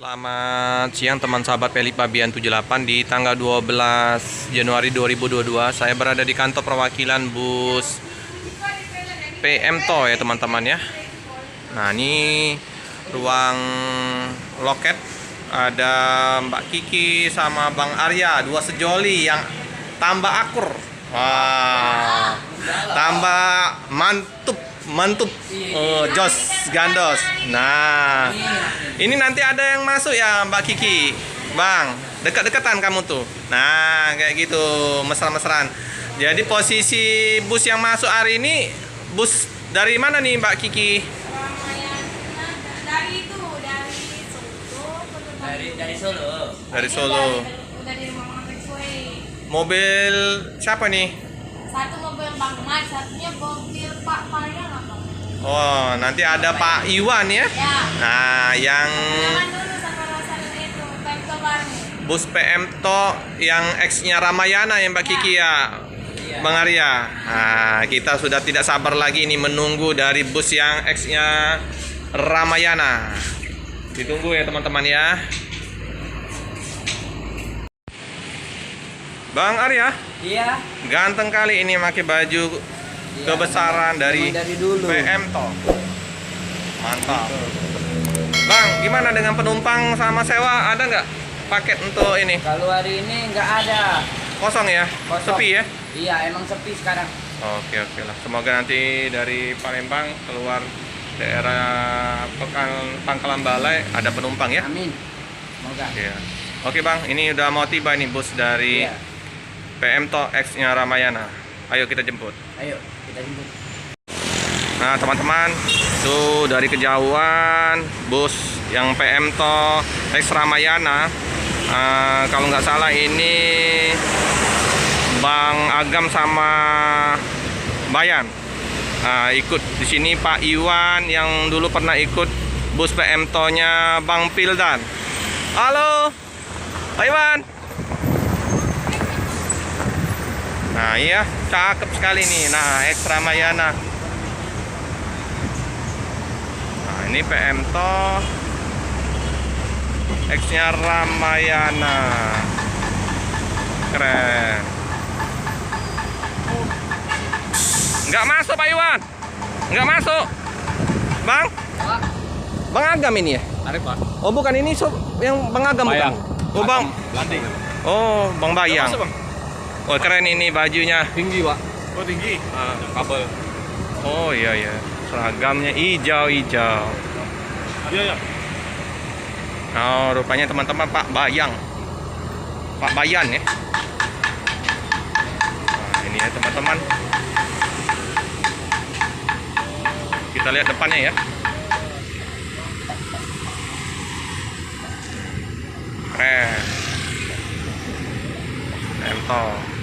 Selamat siang teman sahabat Pelip Pabian 78. Di tanggal 12 Januari 2022 saya berada di kantor perwakilan bus PMTO ya teman-teman ya. Nah ini ruang loket, ada Mbak Kiki sama Bang Arya, dua sejoli yang tambah akur. Wah, tambah mantap, jos gandos. Nah, ini nanti ada yang masuk ya Mbak Kiki, Bang, dekat-dekatan kamu tuh. Nah, kayak gitu, mesra-mesraan. Jadi posisi bus yang masuk hari ini, bus dari mana nih Mbak Kiki? Dari Solo. Dari Solo. Dari Rumah Mobil siapa nih? Satu mobil Bang Mat, satunya mobil Pak Maria apa? Oh, nanti ada Pak Iwan ya. Ya. Nah, yang Jangan dulu sama rasa itu, Pemto baru. bus PMTO yang X-nya Ramayana ya Mbak Kiki ya. Bang Arya. Nah, kita sudah tidak sabar lagi nih menunggu dari bus yang X-nya Ramayana. Ditunggu ya teman-teman ya. Bang Arya, Iya. ganteng kali ini pakai baju kebesaran dari dulu. PMTO. Mantap. Bang, gimana dengan penumpang sama sewa? Ada nggak paket untuk ini? Kalau hari ini nggak ada. Kosong ya? Kosong. Sepi ya? Iya, emang sepi sekarang. Oke lah. Semoga nanti dari Palembang keluar daerah Pangkalan Balai ada penumpang ya. Amin. Semoga. Iya. Oke Bang, ini udah mau tiba nih bus dari Iya. PMTO X-nya Ramayana. Ayo kita jemput. Ayo, kita jemput. Nah teman-teman, tuh dari kejauhan bus yang PMTO X Ramayana. Kalau nggak salah ini Bang Agam sama Bayan. Ikut di sini Pak Iwan yang dulu pernah ikut bus PMTO-nya Bang Pildan. Halo, Pak Iwan. Nah iya, cakep sekali nih. Nah, X Ramayana. Nah ini PMTO X-nya Ramayana. Keren. Nggak masuk Pak Iwan. Nggak masuk. Bang? Bang Agam ini ya? Arif Pak. Oh bukan, ini yang Bang Agam Bayang. bukan? Oh Bang. Landing. Oh Bang Bayang. Masuk, Bang. Oh keren ini bajunya. Tinggi Pak. Oh tinggi. Kabel. Oh iya. Seragamnya hijau-hijau. Iya. Oh rupanya teman-teman Pak Bayang. Pak Bayan ya. Nah ini ya teman-teman. Kita lihat depannya ya. Keren. PMTO.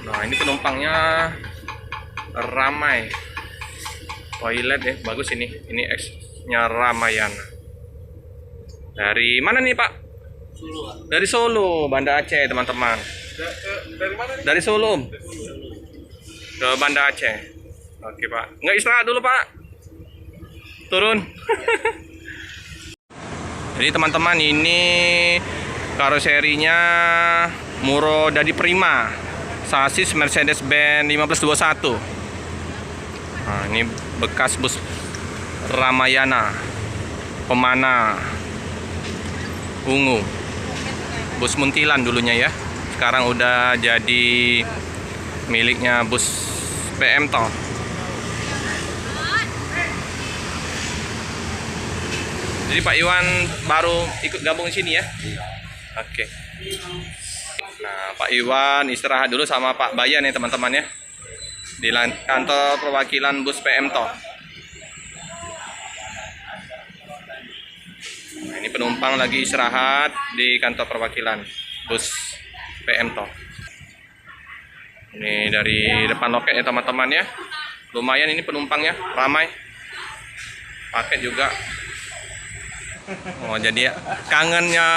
Nah ini penumpangnya ramai. Toilet ya, bagus ini. Ini X-nya Ramayana. Dari mana nih Pak? Solo. Dari Solo, Banda Aceh teman-teman. Dari mana nih? Dari Solo ke Banda Aceh. Oke Pak, nggak istirahat dulu Pak? Turun. Jadi teman-teman ini karoserinya Muro Dadi Prima, sasis Mercedes-Benz 1521. Nah, ini bekas bus Ramayana, Pemana, Ungu, bus Muntilan dulunya ya. Sekarang udah jadi miliknya bus PMTO. Jadi Pak Iwan baru ikut gabung di sini ya? Oke. Nah, Pak Iwan istirahat dulu sama Pak Bayan ya teman-teman ya. Di kantor perwakilan bus PMTO. Nah, ini penumpang lagi istirahat di kantor perwakilan bus PMTO. Ini dari depan loket ya teman-teman ya. Lumayan ini penumpangnya, ramai. Paket juga. Oh jadi ya kangennya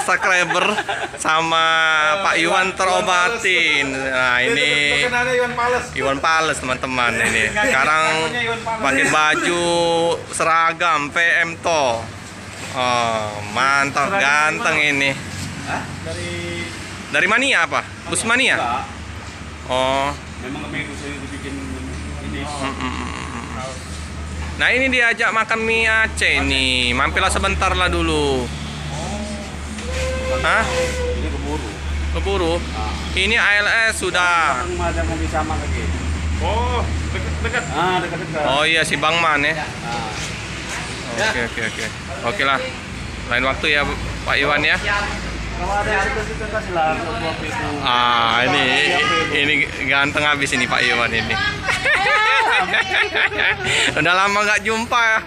subscriber sama Pak Iwan terobatin. Nah ini kenalnya Iwan Pales. Iwan Pales teman-teman ini. Sekarang pakai baju seragam PMto. Oh, mantap, ganteng ini. Dari Mania apa? Bus Mania? Oh. Memang kami usaha dibikin ini. Nah ini diajak makan mie Aceh nih. Mampirlah sebentar lah dulu. Hah? Ini keburu. Keburu? Ini ALS sudah. Ada mobil sama lagi. Oh, dekat-dekat. Ah, dekat-dekat. Oh iya si Bang Man ya. Ah. Oke. Oke lah. Lain waktu ya Pak Iwan ya. Kalau ada yang suka kasih lah untuk itu. Ah ini ganteng habis ini Pak Iwan ini. Udah lama nggak jumpa ya.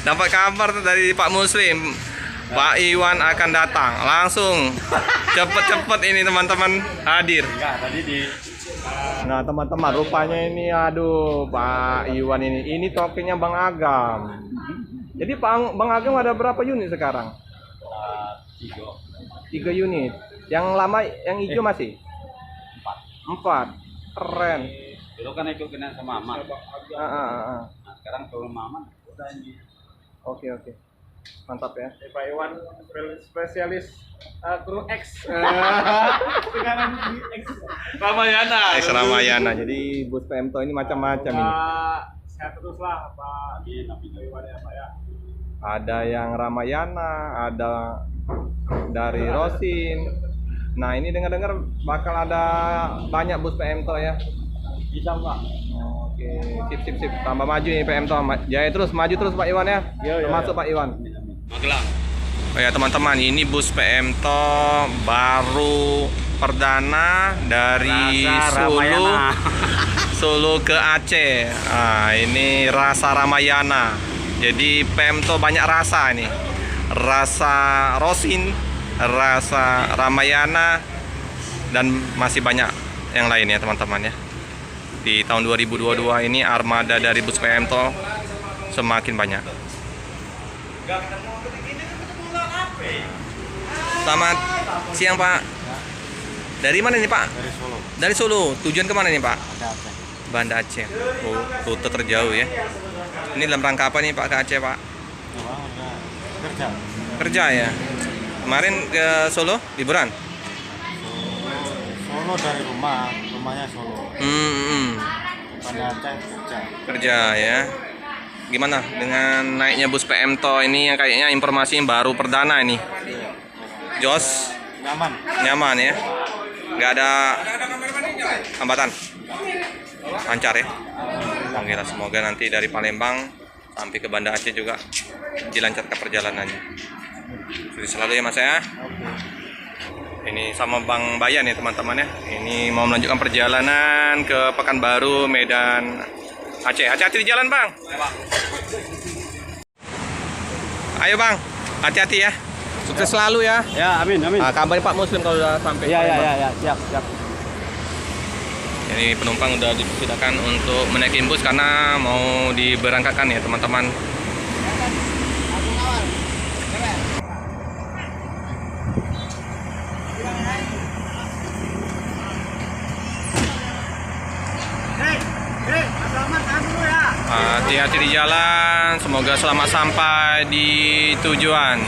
Dapat kabar dari Pak Muslim. Pak Iwan akan datang langsung. Cepet-cepet ini teman-teman hadir. Enggak, tadi di Nah teman-teman rupanya ini aduh Pak Iwan ini tokonya Bang Agam. Jadi Bang Agam ada berapa unit sekarang? 3 unit. Yang lama yang hijau masih? 4. Keren. dulu kan ikut kena sama Maman. Nah, sekarang ke Maman udah ini. Oke. Mantap ya. Pak Iwan spesialis kru X. Sekarang di X Ramayana. Ramayana. Jadi bus PMto ini macam-macam ini. Sehat terus lah Pak. Di Nabi Iwan ya Pak ya. Ada yang Ramayana, ada dari Rosin. Nah ini dengar-dengar bakal ada banyak bus PMto ya. Bisa Pak. Oke, sip. Tambah maju nih PMto. Jaya terus, maju terus Pak Iwan ya. Termasuk Pak Iwan. Magelang. Oh ya teman-teman, ini bus PMto baru perdana dari Solo ke Aceh. Nah, ini rasa Ramayana. Jadi PMto banyak rasa ini. Rasa Rosin, rasa Ramayana, dan masih banyak yang lain ya teman-teman ya. Di tahun 2022 ini armada dari bus PMto semakin banyak. Selamat siang Pak. Dari mana nih Pak? Dari Solo. Dari Solo. Tujuan kemana nih Pak? Ada Aceh. Banda Aceh. Oh, rute terjauh ya. Ini dalam rangka apa nih Pak ke Aceh Pak? Kerja. Kerja ya. Kemarin ke Solo liburan? Solo dari rumahnya Solo. Pada Aceh kerja. Kerja ya. Gimana dengan naiknya bus PMto ini yang kayaknya informasi baru perdana ini? Jos? Nyaman ya? Nggak ada hambatan? Lancar ya? Oke lah, semoga nanti dari Palembang sampai ke Banda Aceh juga dilancarkan perjalanannya. Sukses selalu ya Mas ya. Ini sama Bang Bayan ya teman-teman ya. Ini mau melanjutkan perjalanan ke Pekanbaru, Medan, Aceh. Hati-hati di jalan Bang. Ayo Bang, hati-hati ya. Sukses selalu ya. Ya, amin. Kabarin Pak Muslim kalau udah sampai. Ya, siap. Ini penumpang udah disediakan untuk menaikin bus karena mau diberangkatkan ya teman-teman. Hati-hati di jalan, semoga selamat sampai di tujuan.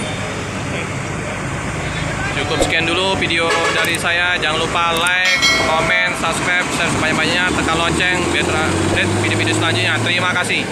Cukup sekian dulu video dari saya. Jangan lupa like, komen, subscribe, share sebanyak-banyaknya, tekan lonceng biar terupdate video-video selanjutnya. Terima kasih.